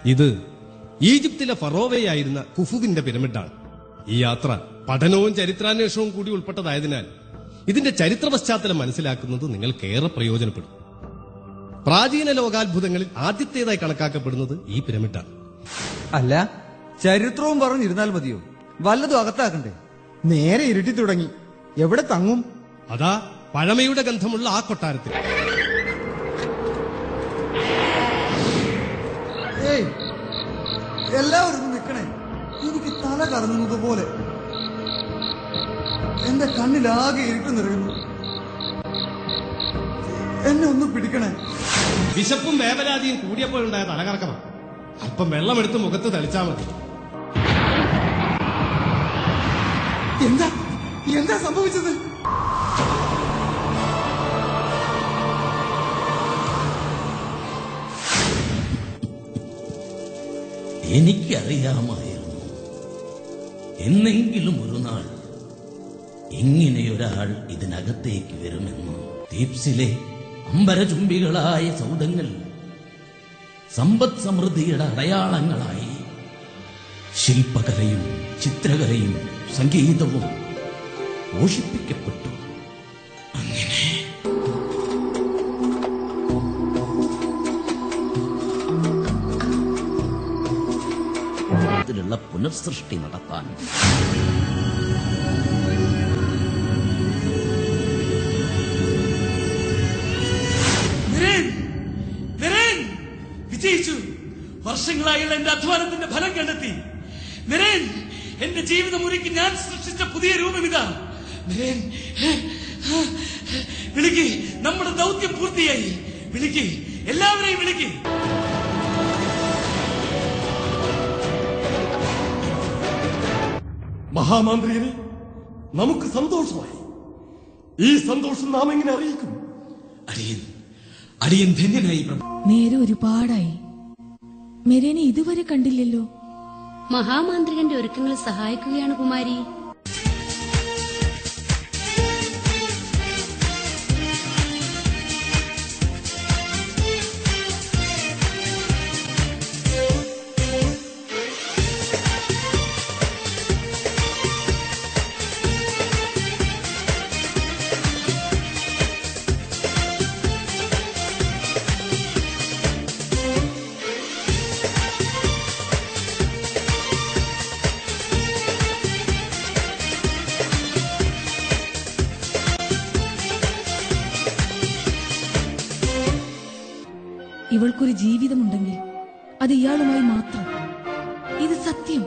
ഇത് ഈജിപ്തിലെ ഫറോവയായിരുന്ന കുഫുവിന്റെ പിരമിഡാണ്. ഈ യാത്ര പഠനവും ചരിത്രാന്വേഷണവും കൂടി ഉൾപ്പെട്ടതായതിനാൽ ഇതിന്റെ ചരിത്ര പശ്ചാത്തലം മനസ്സിലാക്കുന്നത് നിങ്ങൾക്കേറെ പ്രയോജനപ്പെടും. പ്രാചീന ലോകാത്ഭുതങ്ങളിൽ ആദ്യത്തേതായി കണക്കാക്കപ്പെടുന്നത് ഈ പിരമിഡാണ്. അല്ല, ചരിത്രവും പറഞ്ഞിരുന്നാൽ മതിയോ? വല്ലതും അകത്താക്കണ്ടേ? നേരെ ഇരുട്ടി തുടങ്ങി. എവിടെ തങ്ങും? അതാ പഴമയുടെ ഗന്ധമുള്ള ആ കൊട്ടാരത്തിൽ. ഏയ്, എല്ലാവരും നിൽക്കണേ. എനിക്ക് തല കറങ്ങുന്നത് പോലെ. എന്റെ കണ്ണിലാകെ ഇരുട്ട് നിറയുന്നു. എന്നെ ഒന്ന് പിടിക്കണേ. വിശപ്പും വേവലാതിയും കൂടിയപ്പോഴുണ്ടായ തലകറക്കമാണ്. അല്പം വെള്ളമെടുത്ത് മുഖത്ത് തളിച്ചാൽ മതി. എന്താ എന്താ സംഭവിച്ചത്? എനിക്കറിയാമായിരുന്നു എന്നെങ്കിലും ഒരു നാൾ ഇങ്ങനെയൊരാൾ ഇതിനകത്തേക്ക് വരുമെന്ന്. തീപ്സിലെ അമ്പരചുംബികളായ സൗധങ്ങൾ സമ്പദ് സമൃദ്ധിയുടെ അടയാളങ്ങളായി ശില്പകലയും ചിത്രകലയും സംഗീതവും പോഷിപ്പിക്കപ്പെട്ടു. അങ്ങനെ ത്തിലുള്ള പുനർസൃഷ്ടി നടത്താൻ വിജയിച്ചു. വർഷങ്ങളായുള്ള എന്റെ അധ്വാനത്തിന്റെ ഫലം കണ്ടെത്തി. നിരേൻ, എന്റെ ജീവിതമുറിക്ക് ഞാൻ സൃഷ്ടിച്ച പുതിയ രൂപം ഇതാ. നിരേൻ, വിളിക്ക്, നമ്മുടെ ദൗത്യം പൂർത്തിയായി. വിളിക്ക്, എല്ലാവരെയും വിളിക്ക്. മഹാമാന്ത്രിയനെ, നമുക്ക് സന്തോഷമായി. ഈ സന്തോഷം നാം എങ്ങനെ അറിയിക്കും? അടിയൻ ധന്യനായി പ്രഭു. നേരെ ഒരുപാടായി. മെരേനെ ഇതുവരെ കണ്ടില്ലല്ലോ. മഹാമാന്ത്രികന്റെ ഒരുക്കങ്ങൾ സഹായിക്കുകയാണ് കുമാരി. ഇവൾക്കൊരു ജീവിതമുണ്ടെങ്കിൽ അത് ഇയാളുമായി മാത്രം. ഇത് സത്യം.